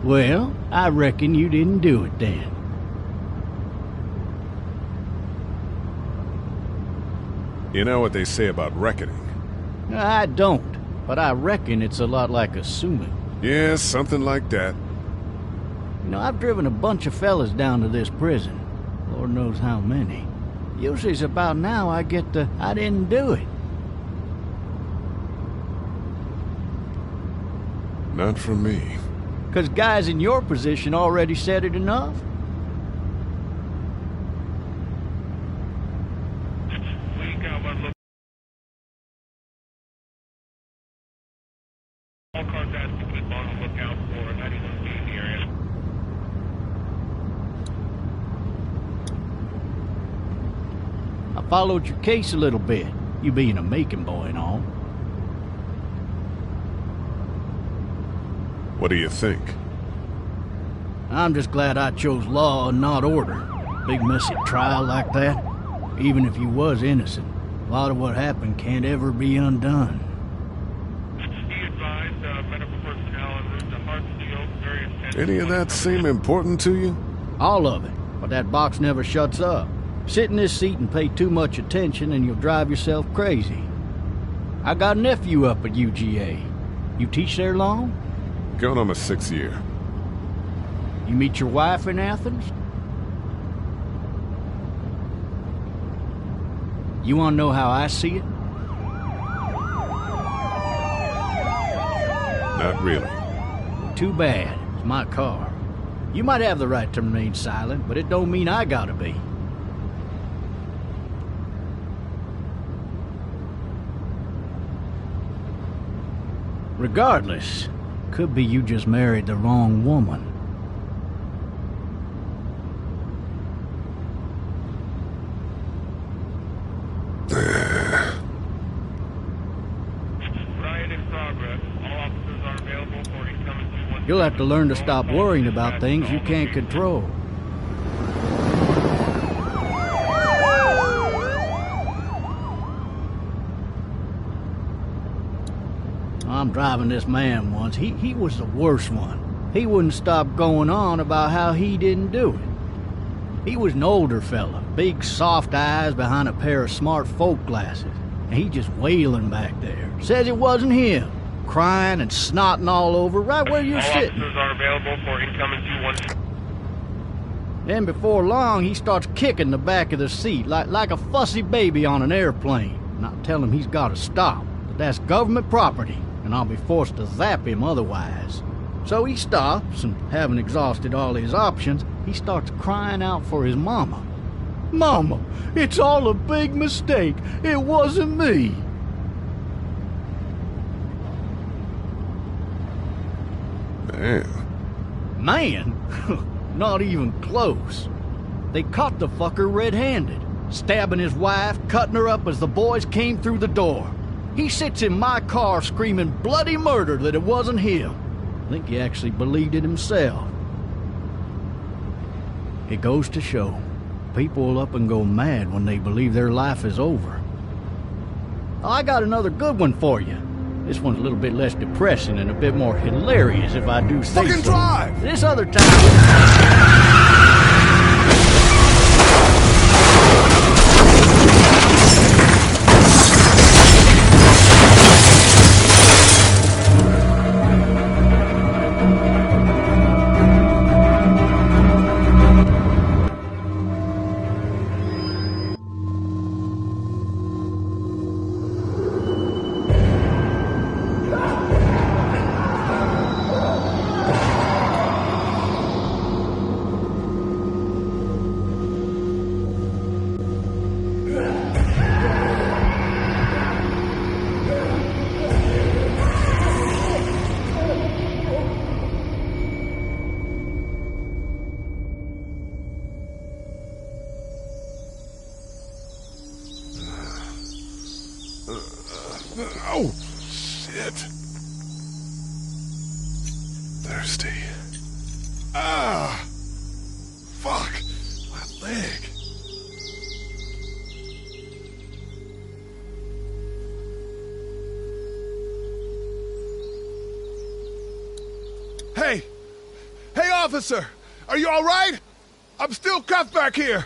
Well, I reckon you didn't do it then. You know what they say about reckoning? I don't, but I reckon it's a lot like assuming. Yeah, something like that. You know, I've driven a bunch of fellas down to this prison. Lord knows how many. Usually it's about now I get the, I didn't do it. Not from me. 'Cause guys in your position already said it enough. We got one look. All cars asked to keep on the lookout for 91B in the area. I followed your case a little bit, you being a Macon boy and all. What do you think? I'm just glad I chose law and not order. Big messy trial like that, even if you was innocent, a lot of what happened can't ever be undone. Be advised, medical personnel en route to Hartsfield, very intense. Any of that seem important to you? All of it, but that box never shuts up. Sit in this seat and pay too much attention and you'll drive yourself crazy. I got a nephew up at UGA. You teach there long? Going on my 6th year. You meet your wife in Athens? You want to know how I see it? Not really. Too bad. It's my car. You might have the right to remain silent, but it don't mean I gotta be. Regardless, could be you just married the wrong woman. Riot in progress. All officers are available for incoming 212. You'll have to learn to stop worrying about things you can't control. I'm driving this man once. He was the worst one. He wouldn't stop going on about how he didn't do it. He was an older fella, big soft eyes behind a pair of smart folk glasses. And he just wailing back there. Says it wasn't him. Crying and snotting all over right where you're All sitting. officers are available for incoming 212. Then before long, he starts kicking the back of the seat like a fussy baby on an airplane. And I tell him he's got to stop, that that's government property, and I'll be forced to zap him otherwise. So he stops, and having exhausted all his options, he starts crying out for his mama. Mama, it's all a big mistake. It wasn't me. Man. Man? Not even close. They caught the fucker red-handed, stabbing his wife, cutting her up as the boys came through the door. He sits in my car screaming bloody murder that it wasn't him. I think he actually believed it himself. It goes to show, people will up and go mad when they believe their life is over. I got another good one for you. This one's a little bit less depressing and a bit more hilarious if I do say so. Fucking drive! This other time... Oh, shit. Thirsty. Ah! Fuck! My leg. Hey! officer! Are you all right? I'm still cuffed back here.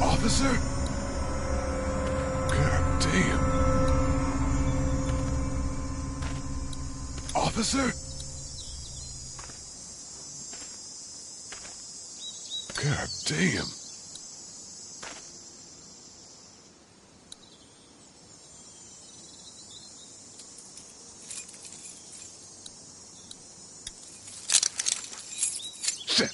Officer? God damn. Officer? God damn. Shit.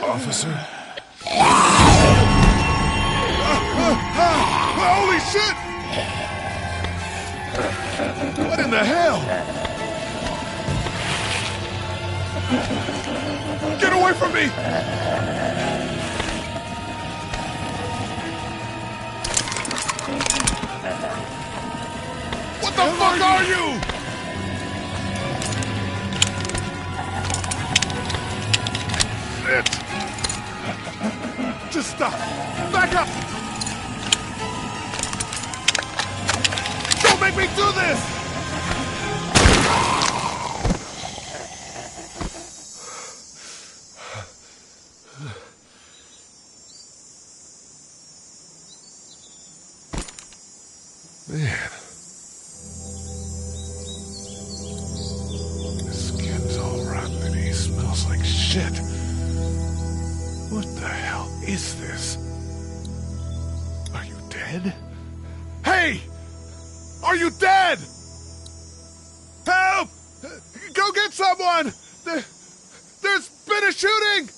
Officer? Holy shit! What in the hell? Get away from me! What the fuck are you? Shit! Just stop! Back up! Don't make me do this! Man. His skin's all rotten and he smells like shit. What the hell is this? Are you dead? Hey! Are you dead? Help! Go get someone! There's been a shooting!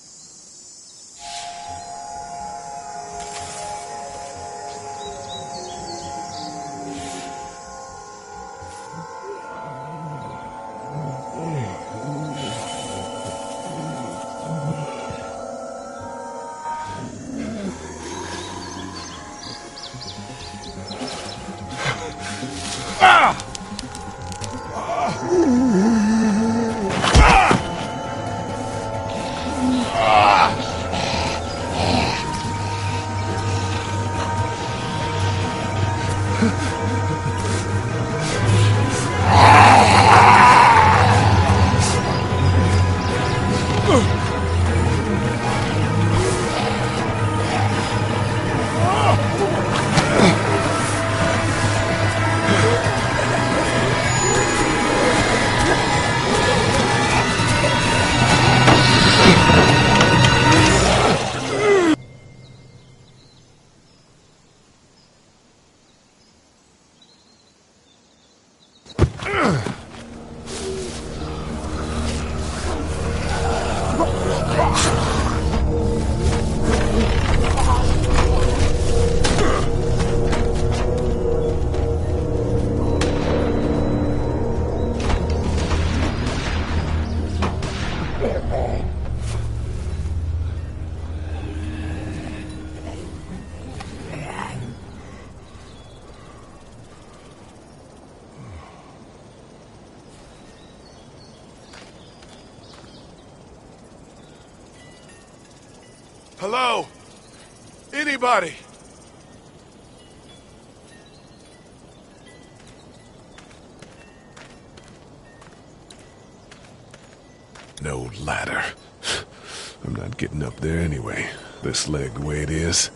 Hello? Anybody? No ladder. I'm not getting up there anyway. This leg the way it is.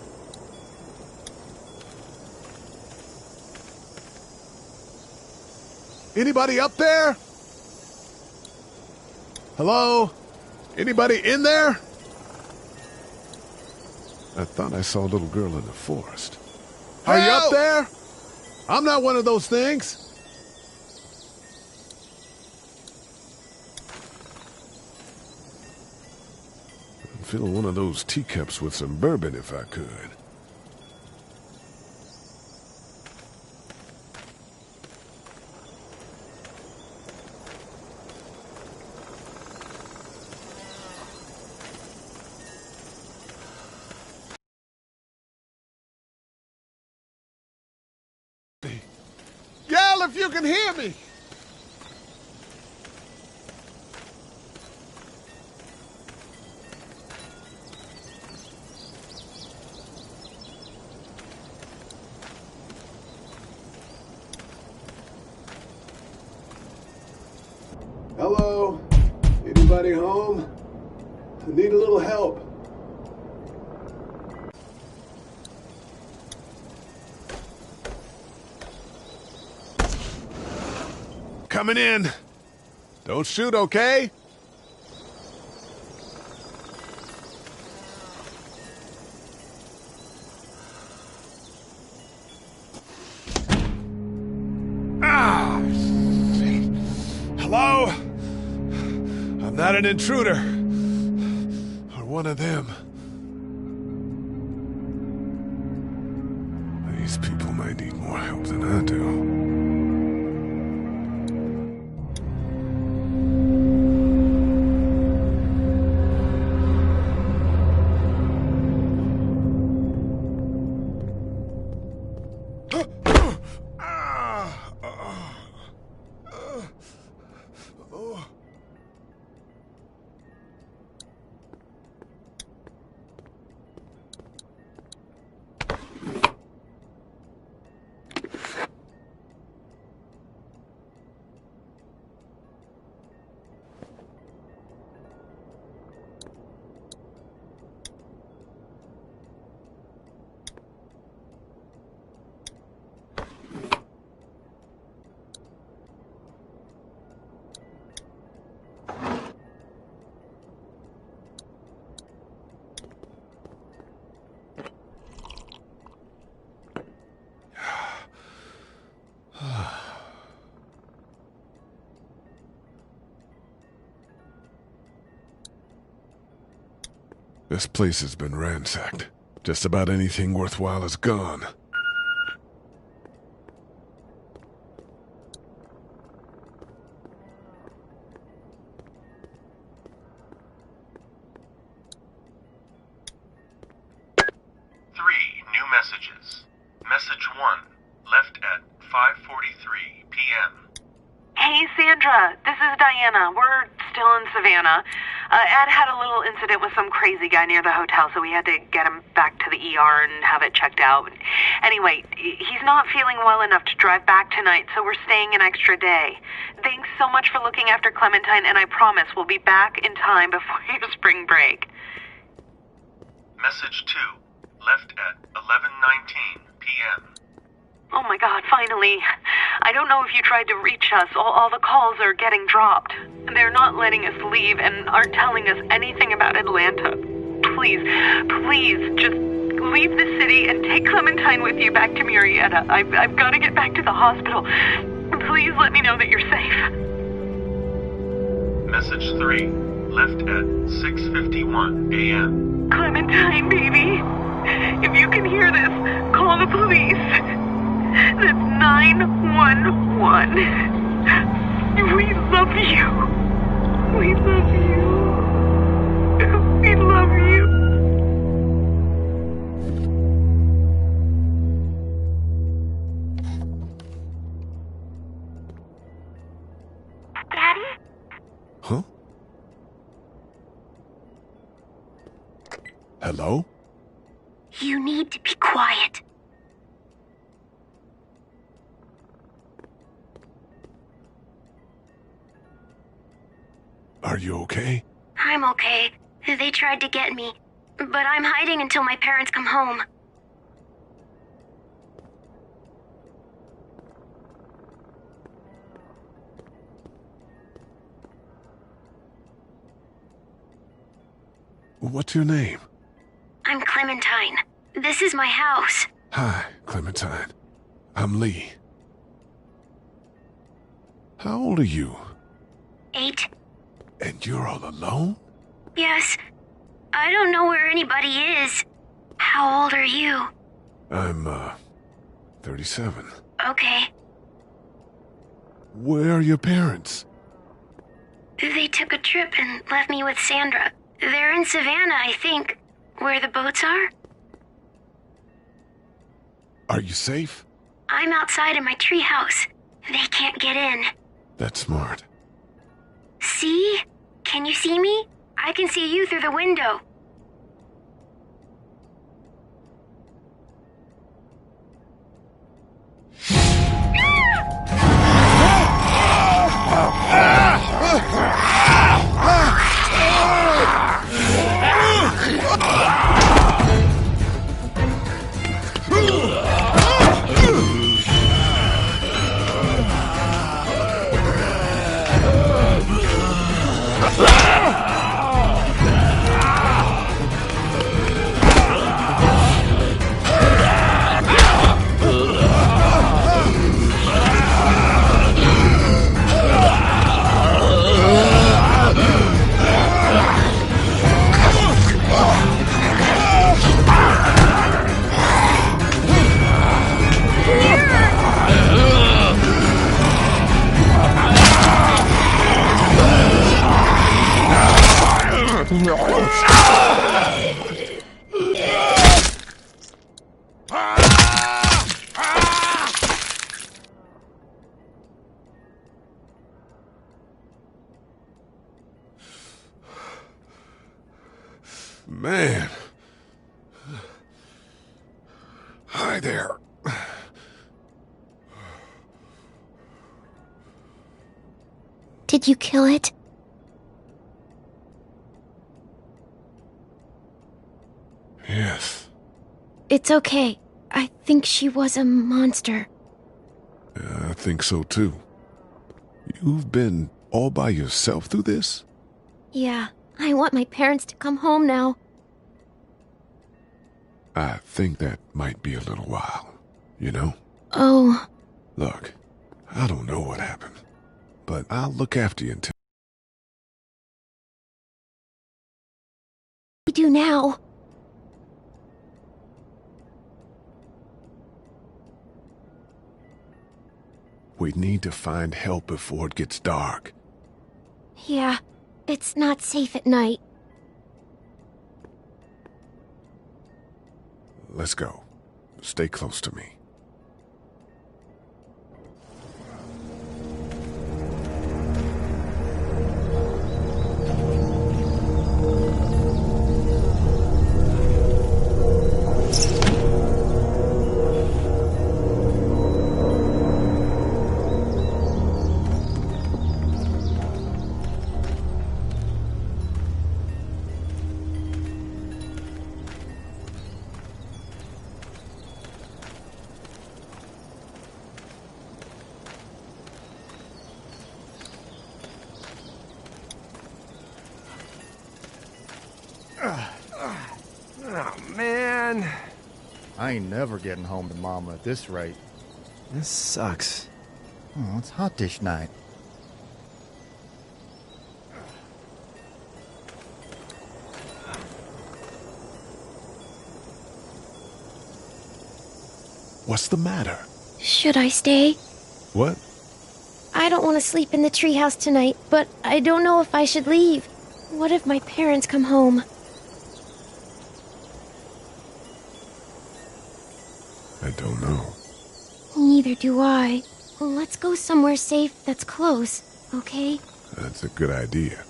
Anybody up there? Hello? Anybody in there? I thought I saw a little girl in the forest. Are you up there? I'm not one of those things. I'd fill one of those teacups with some bourbon if I could. Yell if you can hear me! Hello? Anybody home? I need a little help. Coming in. Don't shoot, okay? Ah! Hello? I'm not an intruder. Or one of them. These people might need more help than I do. This place has been ransacked. Just about anything worthwhile is gone. New messages. Message 1, left at 5:43 p.m. Hey, Sandra. This is Diana. We're still in Savannah. Ed had a little incident with some crazy guy near the hotel, so we had to get him back to the ER and have it checked out. Anyway, he's not feeling well enough to drive back tonight, so we're staying an extra day. Thanks so much for looking after Clementine, and I promise we'll be back in time before your spring break. Message 2, left at 11:19 p.m. Oh my God, finally. I don't know if you tried to reach us. All the calls are getting dropped. They're not letting us leave and aren't telling us anything about Atlanta. Please, just leave the city and take Clementine with you back to Murrieta. I've got to get back to the hospital. Please let me know that you're safe. Message 3, left at 6:51 a.m. Clementine, baby. If you can hear this, call the police. That's 911. We love you. We love you. We love you. Daddy? Huh? Hello? You need to be quiet. Are you okay? I'm okay. They tried to get me, but I'm hiding until my parents come home. What's your name? I'm Clementine. This is my house. Hi, Clementine. I'm Lee. How old are you? 8. And you're all alone? Yes. I don't know where anybody is. How old are you? I'm, 37. Okay. Where are your parents? They took a trip and left me with Sandra. They're in Savannah, I think. Where the boats are? Are you safe? I'm outside in my treehouse. They can't get in. That's smart. See? Can you see me? I can see you through the window. Man. Hi there. Did you kill it? Yes. It's okay. I think she was a monster. I think so too. You've been all by yourself through this? Yeah, I want my parents to come home now. I think that might be a little while, you know? Oh. Look, I don't know what happened, but I'll look after you until... What do we do now? We need to find help before it gets dark. Yeah, it's not safe at night. Let's go. Stay close to me. Oh, man. I ain't never getting home to Mama at this rate. This sucks. Oh, it's hot dish night. What's the matter? Should I stay? What? I don't want to sleep in the treehouse tonight, but I don't know if I should leave. What if my parents come home? I don't know. Neither do I. Let's go somewhere safe that's close, okay? That's a good idea.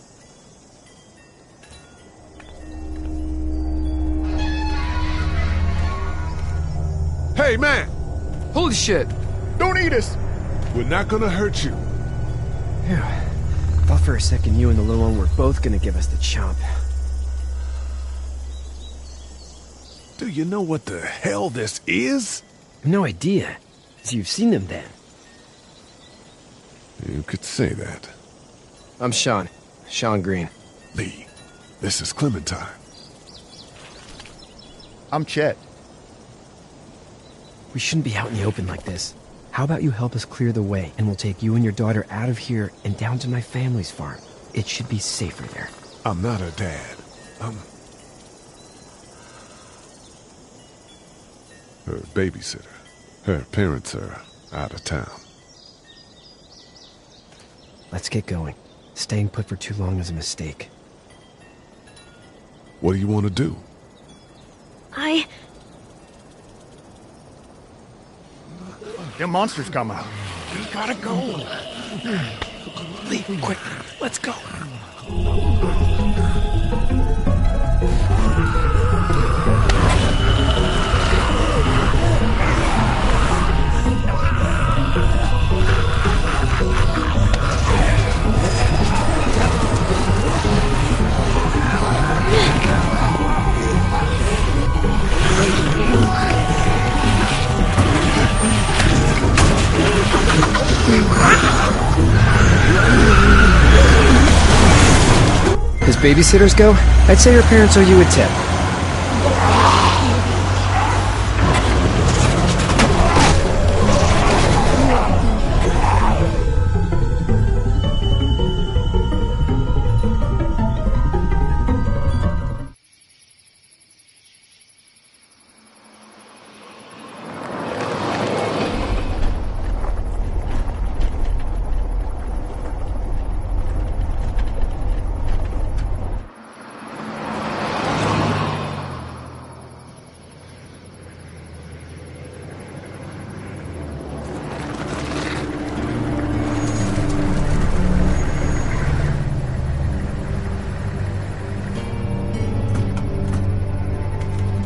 Hey, man! Holy shit! Don't eat us! We're not gonna hurt you. Phew. Thought for a second you and the little one were both gonna give us the chomp. Do you know what the hell this is? No idea. So you've seen them then? You could say that. I'm Sean. Sean Green. Lee, this is Clementine. I'm Chet. We shouldn't be out in the open like this. How about you help us clear the way, and we'll take you and your daughter out of here and down to my family's farm. It should be safer there. I'm not her dad. I'm her babysitter. Her parents are out of town. Let's get going. Staying put for too long is a mistake. What do you want to do? Them monsters come out. We gotta go. Lee, quick, let's go. As babysitters go, I'd say your parents owe you a tip.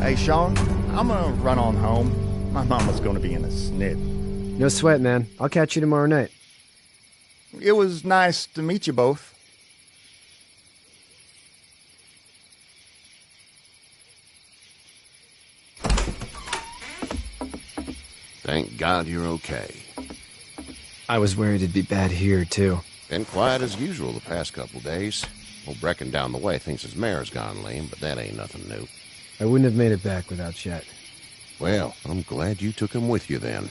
Hey, Sean, I'm gonna run on home. My mama's gonna be in a snit. No sweat, man. I'll catch you tomorrow night. It was nice to meet you both. Thank God you're okay. I was worried it'd be bad here, too. Been quiet as usual the past couple days. Old Brecken down the way thinks his mare's gone lame, but that ain't nothing new. I wouldn't have made it back without Chet. Well, I'm glad you took him with you then.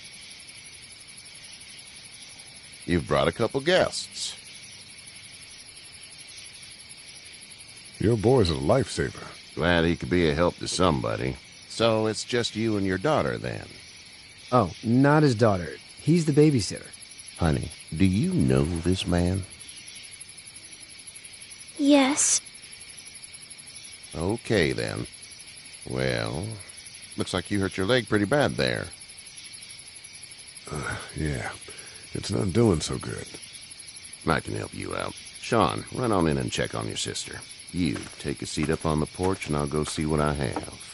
You've brought a couple guests. Your boy's a lifesaver. Glad he could be a help to somebody. So it's just you and your daughter then? Oh, not his daughter. He's the babysitter. Honey, do you know this man? Yes. Okay then. Well, looks like you hurt your leg pretty bad there. Yeah, it's not doing so good. I can help you out. Sean, run on in and check on your sister. You, take a seat up on the porch and I'll go see what I have.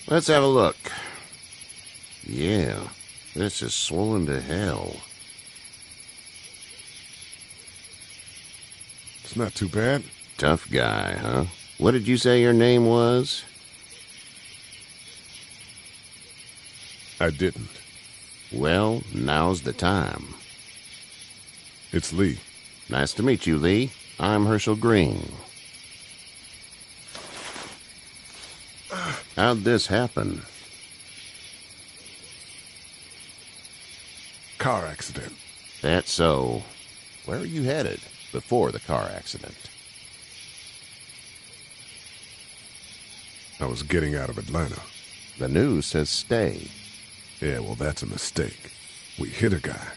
Let's have a look. Yeah, this is swollen to hell. It's not too bad. Tough guy, huh? What did you say your name was? I didn't. Well, now's the time. It's Lee. Nice to meet you, Lee. I'm Herschel Green. How'd this happen? Car accident. That's so. Where are you headed before the car accident? I was getting out of Atlanta. The news says stay. Yeah, well, that's a mistake. We hit a guy.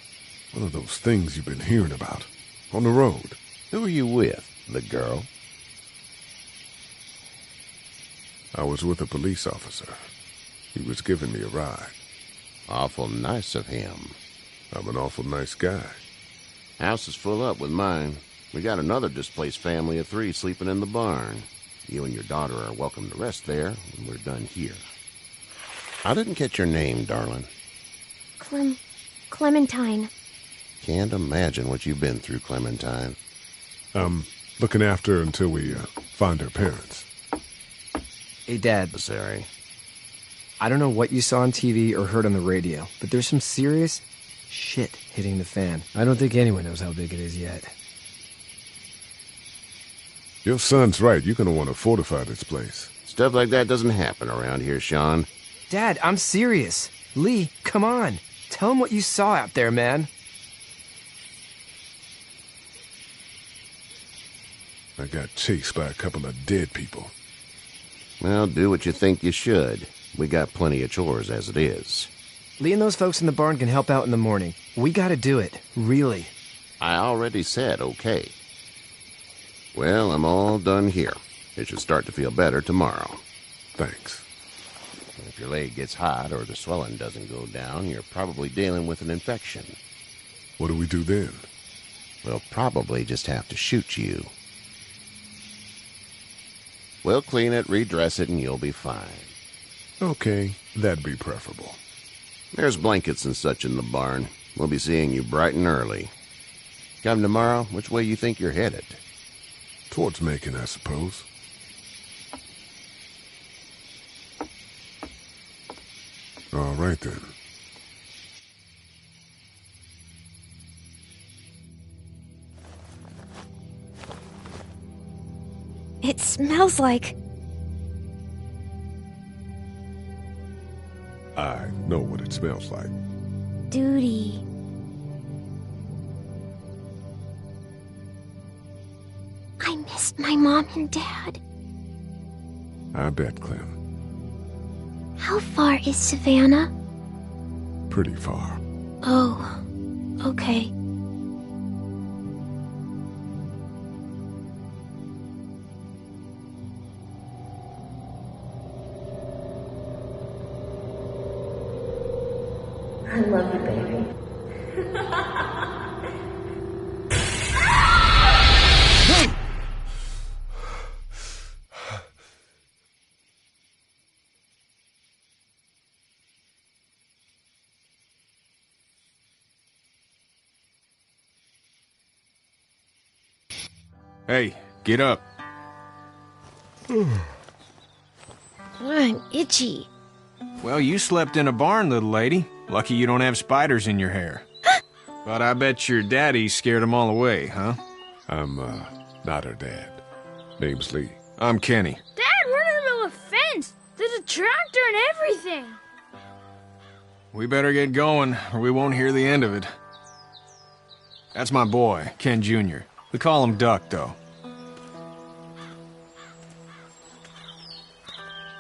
One of those things you've been hearing about. On the road. Who are you with? The girl? I was with a police officer. He was giving me a ride. Awful nice of him. I'm an awful nice guy. House is full up with mine. We got another displaced family of 3 sleeping in the barn. You and your daughter are welcome to rest there when we're done here. I didn't catch your name, darling. Clementine. Can't imagine what you've been through, Clementine. Looking after her until we find her parents. Hey, Dad. Sorry. I don't know what you saw on TV or heard on the radio, but there's some serious shit hitting the fan. I don't think anyone knows how big it is yet. Your son's right. You're gonna want to fortify this place. Stuff like that doesn't happen around here, Sean. Dad, I'm serious. Lee, come on. Tell him what you saw out there, man. I got chased by a couple of dead people. Well, do what you think you should. We got plenty of chores as it is. Lee and those folks in the barn can help out in the morning. We gotta do it. Really. I already said okay. Well, I'm all done here. It should start to feel better tomorrow. Thanks. If your leg gets hot or the swelling doesn't go down, you're probably dealing with an infection. What do we do then? We'll probably just have to shoot you. We'll clean it, redress it, and you'll be fine. Okay, that'd be preferable. There's blankets and such in the barn. We'll be seeing you bright and early. Come tomorrow, which way you think you're headed? Towards Macon, I suppose. All right, then. It smells like... I know what it smells like. duty. I missed my mom and dad. I bet, Clem. How far is Savannah? Pretty far. Oh, okay. I love you, baby. Hey, get up. I'm itchy. Well, you slept in a barn, little lady. Lucky you don't have spiders in your hair. But I bet your daddy scared them all away, huh? I'm, not her dad. Name's Lee. I'm Kenny. Dad, we're in the middle of a fence. There's a tractor and everything. We better get going, or we won't hear the end of it. That's my boy, Ken Jr. We call him Duck, though.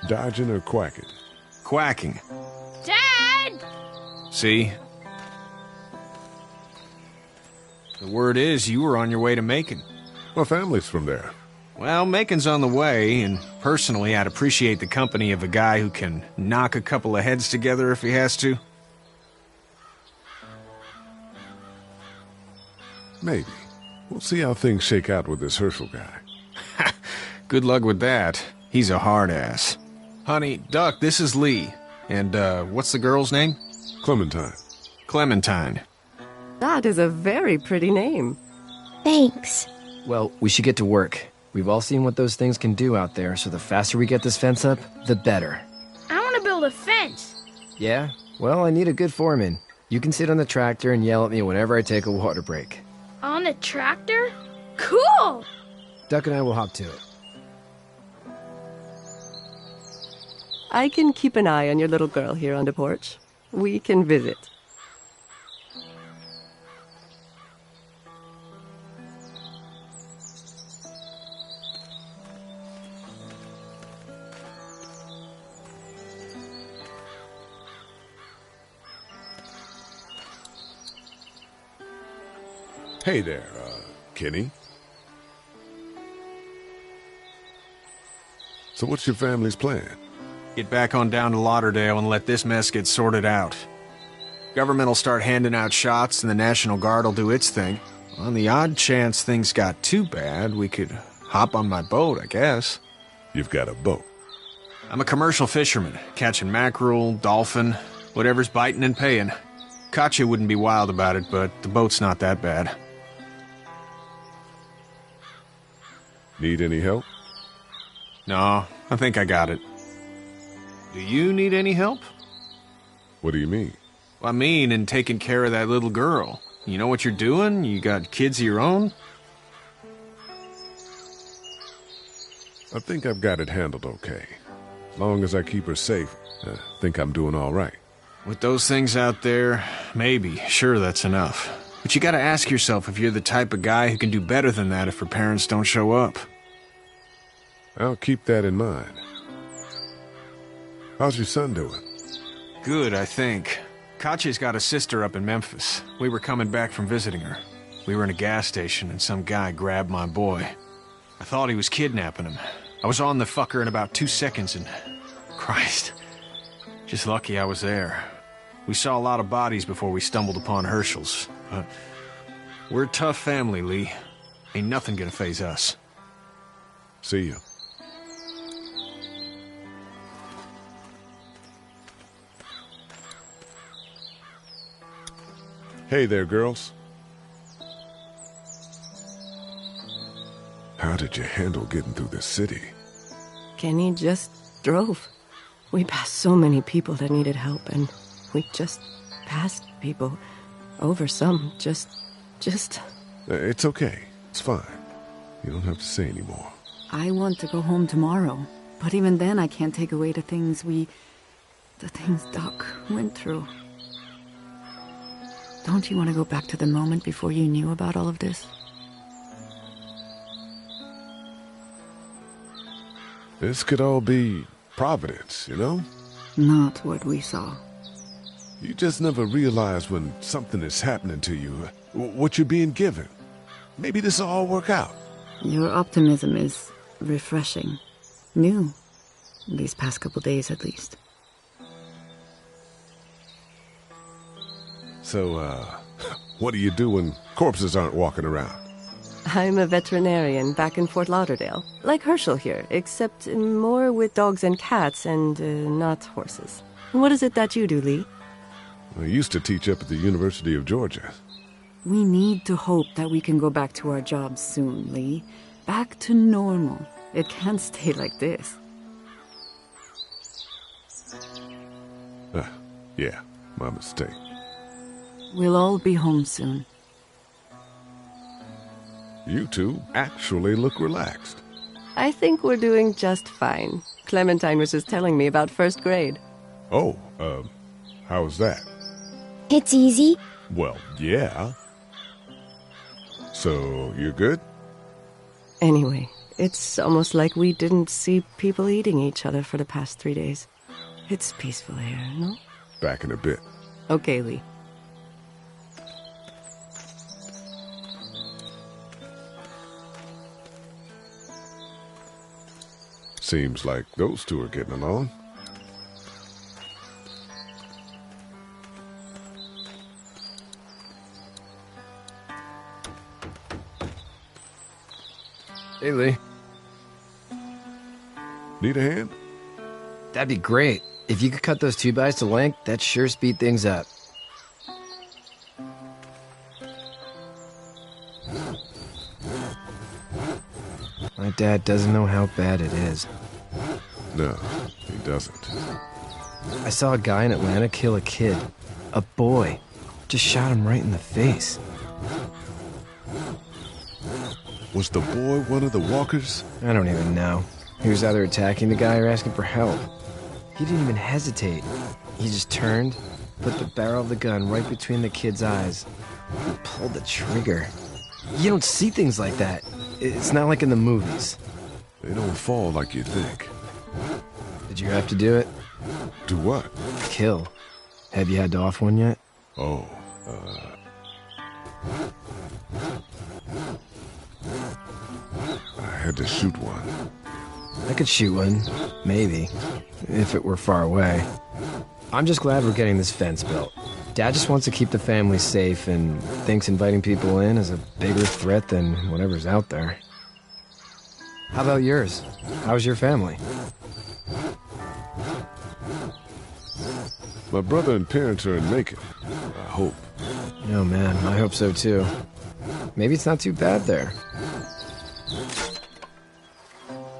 Dodging or quacking? Quacking. Dad! See? The word is you were on your way to Macon. My family's from there. Well, Macon's on the way, and personally, I'd appreciate the company of a guy who can knock a couple of heads together if he has to. Maybe. We'll see how things shake out with this Herschel guy. Good luck with that. He's a hard ass. Honey, Duck, this is Lee. And, what's the girl's name? Clementine. Clementine. That is a very pretty name. Thanks. Well, we should get to work. We've all seen what those things can do out there, so the faster we get this fence up, the better. I want to build a fence. Yeah? Well, I need a good foreman. You can sit on the tractor and yell at me whenever I take a water break. On the tractor? Cool! Duck and I will hop to it. I can keep an eye on your little girl here on the porch. We can visit. Hey there, Kenny. So what's your family's plan? Get back on down to Lauderdale and let this mess get sorted out. Government will start handing out shots and the National Guard will do its thing. On the odd chance things got too bad, we could hop on my boat, I guess. You've got a boat. I'm a commercial fisherman, catching mackerel, dolphin, whatever's biting and paying. Katya wouldn't be wild about it, but the boat's not that bad. Need any help? No, I think I got it. Do you need any help? What do you mean? I mean, in taking care of that little girl. You know what you're doing? You got kids of your own? I think I've got it handled okay. As long as I keep her safe, I think I'm doing all right. With those things out there, maybe. Sure, that's enough. But you gotta ask yourself if you're the type of guy who can do better than that if her parents don't show up. I'll keep that in mind. How's your son doing? Good, I think. Katya's got a sister up in Memphis. We were coming back from visiting her. We were in a gas station and some guy grabbed my boy. I thought he was kidnapping him. I was on the fucker in about 2 seconds and... Christ. Just lucky I was there. We saw a lot of bodies before we stumbled upon Herschel's. But we're a tough family, Lee. Ain't nothing gonna faze us. See you. Hey there, girls. How did you handle getting through the city? Kenny just drove. We passed so many people that needed help, and we just passed people. Over some, just... It's okay. It's fine. You don't have to say any more. I want to go home tomorrow, but even then I can't take away the things Doc went through. Don't you want to go back to the moment before you knew about all of this? This could all be Providence, you know? Not what we saw. You just never realize when something is happening to you, what you're being given. Maybe this will all work out. Your optimism is refreshing. New. These past couple days, at least. So, what do you do when corpses aren't walking around? I'm a veterinarian back in Fort Lauderdale. Like Herschel here, except more with dogs and cats and not horses. What is it that you do, Lee? I used to teach up at the University of Georgia. We need to hope that we can go back to our jobs soon, Lee. Back to normal. It can't stay like this. Yeah, my mistake. We'll all be home soon. You two actually look relaxed. I think we're doing just fine. Clementine was just telling me about first grade. Oh, how's that? It's easy. Well, yeah. So, you're good? Anyway, it's almost like we didn't see people eating each other for the past 3 days. It's peaceful here, no? Back in a bit. Okay, Lee. Seems like those two are getting along. Hey, Lee. Need a hand? That'd be great. If you could cut those 2x to length, that'd sure speed things up. My dad doesn't know how bad it is. No, he doesn't. I saw a guy in Atlanta kill a kid. A boy. Just shot him right in the face. Was the boy one of the walkers? I don't even know. He was either attacking the guy or asking for help. He didn't even hesitate. He just turned, put the barrel of the gun right between the kid's eyes, and pulled the trigger. You don't see things like that. It's not like in the movies. They don't fall like you think. Did you have to do it? Do what? Kill. Have you had to off one yet? Oh, I had to shoot one. I could shoot one. Maybe. If it were far away. I'm just glad we're getting this fence built. Dad just wants to keep the family safe and thinks inviting people in is a bigger threat than whatever's out there. How about yours? How's your family? My brother and parents are in Macon. I hope. No, man, I hope so too. Maybe it's not too bad there.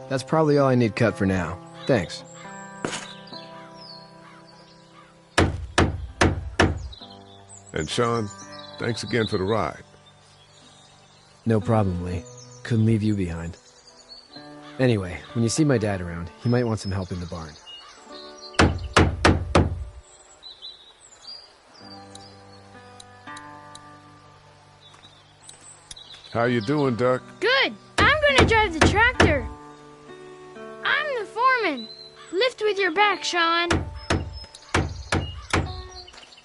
That's probably all I need cut for now. Thanks. And Sean, thanks again for the ride. No problem, Lee. Couldn't leave you behind. Anyway, when you see my dad around, he might want some help in the barn. How you doing, Duck? Good. I'm gonna drive the tractor. I'm the foreman. Lift with your back, Sean.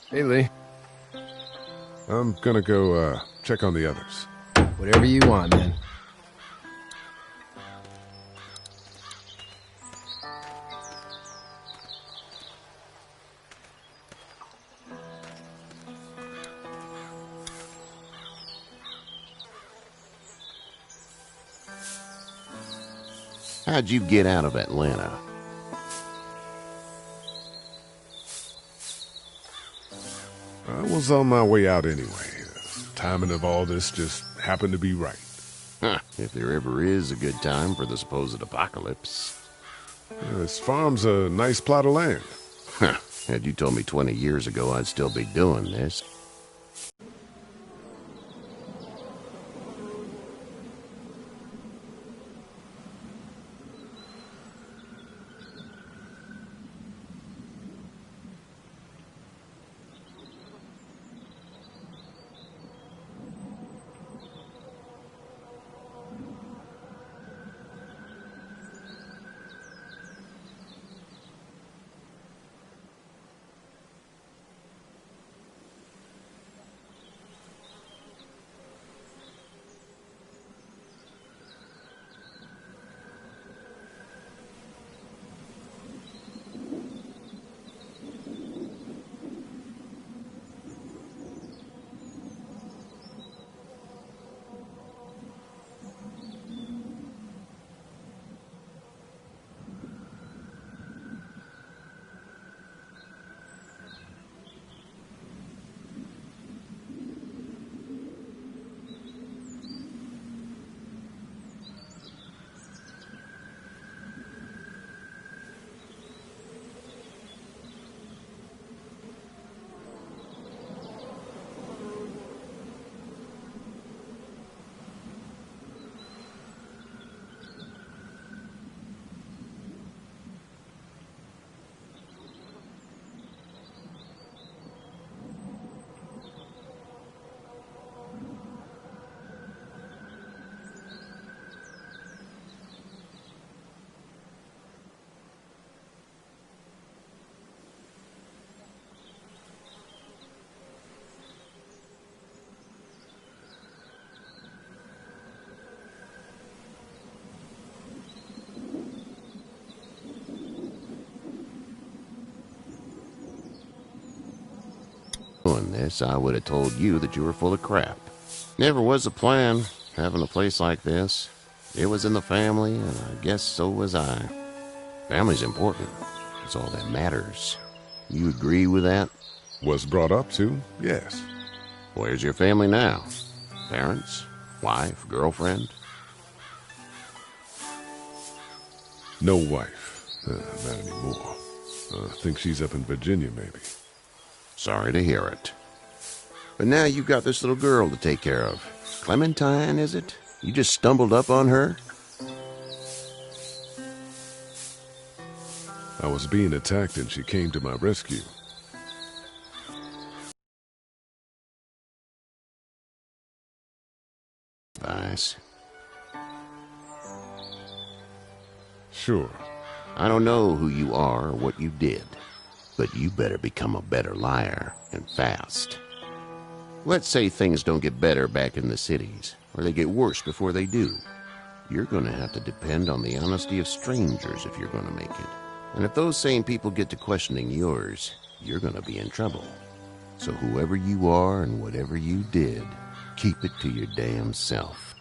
Hey, Lee. I'm gonna go, check on the others. Whatever you want, man. How'd you get out of Atlanta? I was on my way out anyway. Timing of all this just happened to be right. Huh, if there ever is a good time for the supposed apocalypse. This farm's a nice plot of land. Huh, had you told me 20 years ago I'd still be doing this. Doing this, I would have told you that you were full of crap. Never was a plan, having a place like this. It was in the family, and I guess so was I. Family's important. It's all that matters. You agree with that? Was brought up to, yes. Where's your family now? Parents? Wife? Girlfriend? No wife. Not anymore. I think she's up in Virginia, maybe. Sorry to hear it. But now you've got this little girl to take care of. Clementine, is it? You just stumbled up on her? I was being attacked and she came to my rescue. Advice. Sure. I don't know who you are or what you did, but you better become a better liar, and fast. Let's say things don't get better back in the cities, or they get worse before they do. You're going to have to depend on the honesty of strangers if you're going to make it. And if those same people get to questioning yours, you're going to be in trouble. So whoever you are and whatever you did, keep it to your damn self.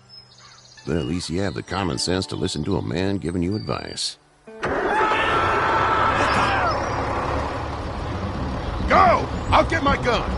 But at least you have the common sense to listen to a man giving you advice. Go! I'll get my gun!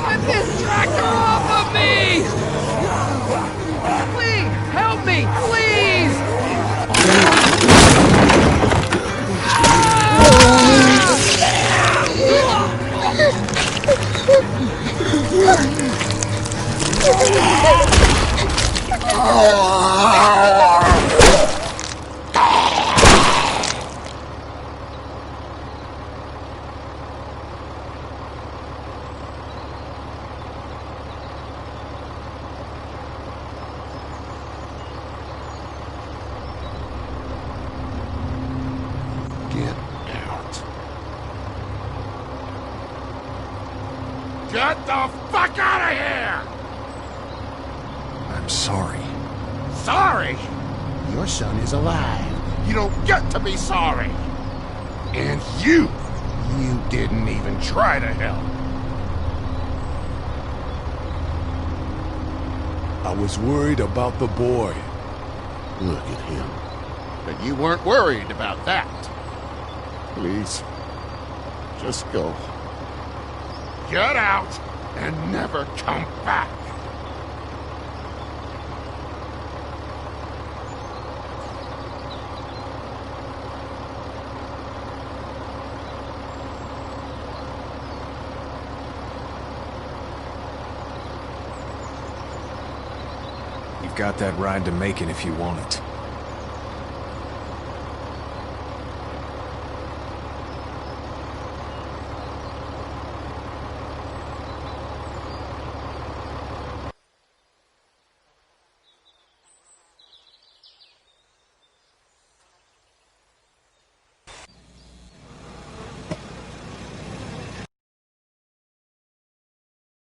Get this tractor off of me! Please, help me, please! Get the fuck out of here! I'm sorry. Sorry? Your son is alive. You don't get to be sorry. And you didn't even try to help. I was worried about the boy. Look at him. But you weren't worried about that. Please, just go. Get out and never come back. You've got that ride to Macon if you want it.